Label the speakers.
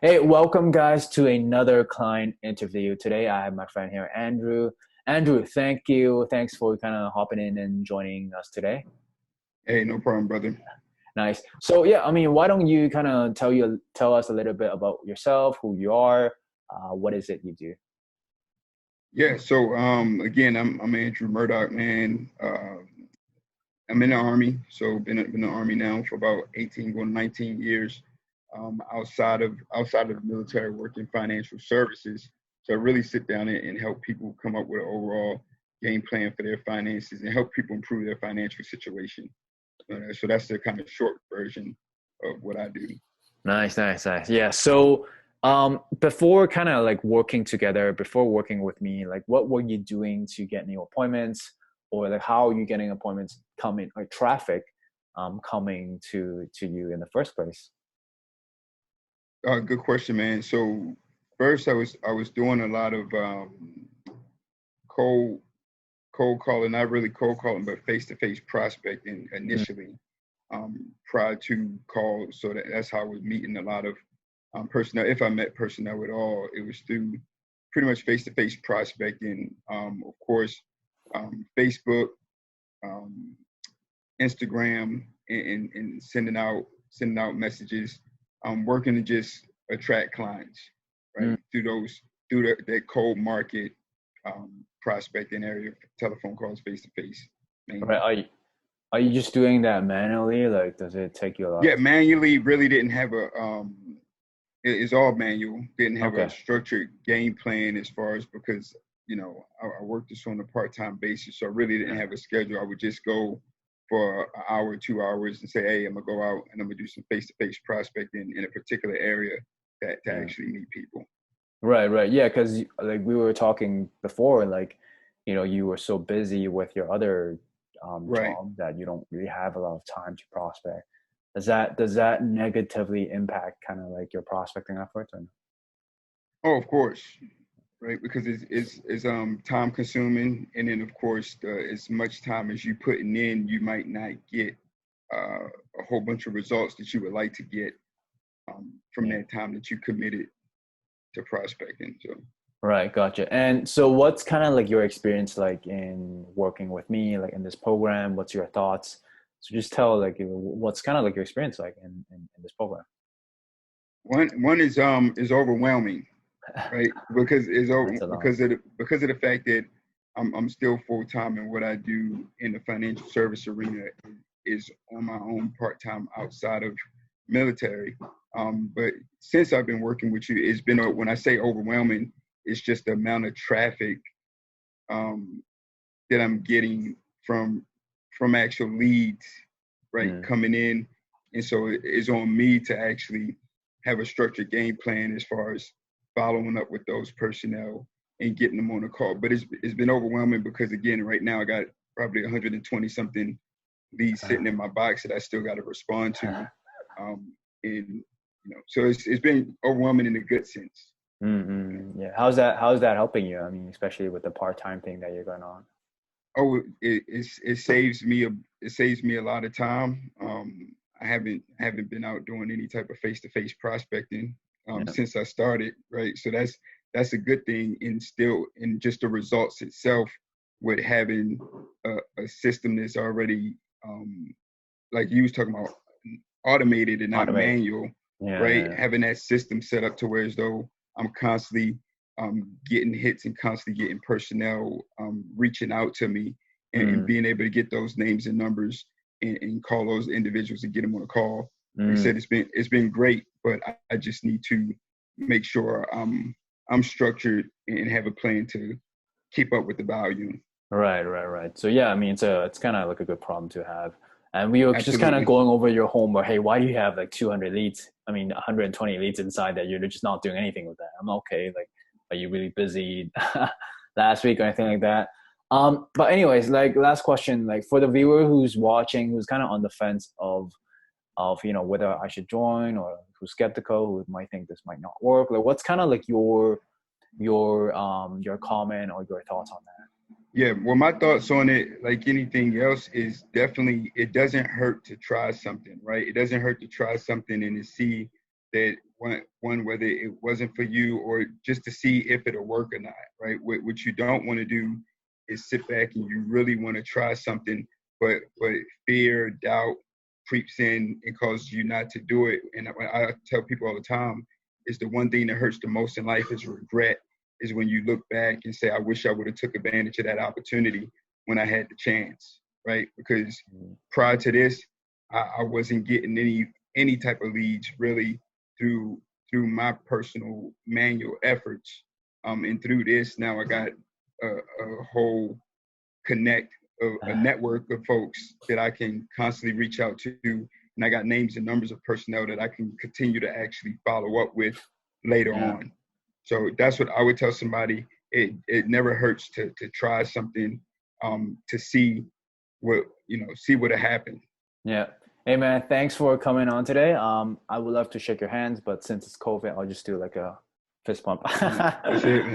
Speaker 1: Hey, welcome guys to another client interview. Today I have my friend here, Andrew. Andrew, thank you. Thanks for kind of hopping in and joining us today.
Speaker 2: Hey, no problem, brother.
Speaker 1: Nice. So yeah, I mean, why don't you kind of tell us a little bit about yourself, who you are, what is it you do?
Speaker 2: Yeah, so again, I'm Andrew Murdoch, man. I'm in the Army, so been in the Army now for about 18, going to 19 years. Outside of the military, work in financial services. So I really sit down and help people come up with an overall game plan for their finances and help people improve their financial situation. So that's the kind of short version of what I do.
Speaker 1: Nice, nice, nice. Yeah. So before kind of like working together, before working with me, like what were you doing to get new appointments, or like how are you getting appointments coming or traffic coming to you in the first place?
Speaker 2: Good question, man. So first, I was doing a lot of cold cold calling, not really cold calling, but face to face prospecting initially, prior to calls. So that's how I was meeting a lot of personnel. If I met personnel at all, it was through pretty much face to face prospecting. Of course, Facebook, um, Instagram, and sending out messages. Working to just attract clients,
Speaker 1: Mm.
Speaker 2: right? Through that cold market, prospecting area, telephone calls, face to face,
Speaker 1: Right.
Speaker 2: mainly.
Speaker 1: Are you just doing that manually? Like, does it take you a lot
Speaker 2: Yeah,
Speaker 1: of
Speaker 2: manually really didn't have a it's all manual. Didn't have a
Speaker 1: Okay.
Speaker 2: structured game plan as far as because I worked this on a part time basis, so I really didn't
Speaker 1: Yeah.
Speaker 2: have a schedule. I would just go for an hour, 2 hours, and say, hey, I'm gonna go out and I'm gonna do some face to face prospecting in a particular area that to
Speaker 1: Yeah.
Speaker 2: actually meet people.
Speaker 1: Right, right. Yeah, because like we were talking before, like, you were so busy with your other
Speaker 2: Right.
Speaker 1: job that you don't really have a lot of time to prospect. Does that negatively impact kind of like your prospecting efforts? Or no?
Speaker 2: Oh, of course. Right, because it's time consuming, and then of course as much time as you putting in, you might not get a whole bunch of results that you would like to get from
Speaker 1: Yeah.
Speaker 2: that time that you committed to prospecting. So,
Speaker 1: Right, gotcha. And so what's kind of like your experience like in working with me, like in this program? What's your thoughts? So just tell like what's kind of like your experience like in this program.
Speaker 2: one is overwhelming, right?
Speaker 1: That's a lot.
Speaker 2: Because of the fact that I'm still full time, and what I do in the financial service arena is on my own part time outside of military. But since I've been working with you, it's been when I say overwhelming, it's just the amount of traffic um, that I'm getting from from actual leads, right,
Speaker 1: Mm,
Speaker 2: coming in, and so it's on me to actually have a structured game plan as far as following up with those personnel and getting them on a call. But it's been overwhelming because again, right now I got probably 120 something leads
Speaker 1: uh,
Speaker 2: sitting in my box that I still got to respond to, and so it's been overwhelming in a good sense.
Speaker 1: Yeah. How's that helping you? I mean, especially with the part-time thing that you're going on.
Speaker 2: Oh, it saves me a lot of time. I haven't been out doing any type of face to face prospecting
Speaker 1: Yeah.
Speaker 2: since I started, right? So that's a good thing. And still, in just the results itself, with having a system that's already like you was talking about, automated and not
Speaker 1: Automated.
Speaker 2: manual,
Speaker 1: Yeah, yeah,
Speaker 2: right?
Speaker 1: yeah.
Speaker 2: Having that system set up to where as though I'm constantly getting hits and constantly getting personnel reaching out to me and
Speaker 1: Mm,
Speaker 2: being able to get those names and numbers and call those individuals and get them on a call. Like I said,
Speaker 1: mm.
Speaker 2: it's been great, but I just need to make sure I'm structured and have a plan to keep up with the volume.
Speaker 1: Right, right, right. So yeah, I mean, it's kind of like a good problem to have. And we were just kind of
Speaker 2: Absolutely.
Speaker 1: going over your homework. Hey, why do you have like 200 leads? I mean, 120 leads inside that you're just not doing anything with that. I'm okay. Like, are you really busy last week or anything like that? But anyways, like last question, like for the viewer who's watching, who's kind of on the fence of whether I should join, or who's skeptical, who might think this might not work. Like, what's kind of like your comment or your thoughts on that?
Speaker 2: Yeah, well, my thoughts on it, like anything else, is definitely it doesn't hurt to try something, right? It doesn't hurt to try something and to see that one whether it wasn't for you or just to see if it'll work or not, right? What you don't want to do is sit back and you really want to try something, but fear, doubt creeps in and causes you not to do it. And I tell people all the time, it's the one thing that hurts the most in life is regret. Is when you look back and say, I wish I would have took advantage of that opportunity when I had the chance, right? Because prior to this, I wasn't getting any type of leads really through my personal manual efforts. And through this, now I got a whole connect, a network of folks that I can constantly reach out to. And I got names and numbers of personnel that I can continue to actually follow up with later on. So that's what I would tell somebody. It never hurts to try something, to see what happened.
Speaker 1: Yeah. Hey man, thanks for coming on today. I would love to shake your hands, but since it's COVID, I'll just do like a fist pump.
Speaker 2: That's it, man.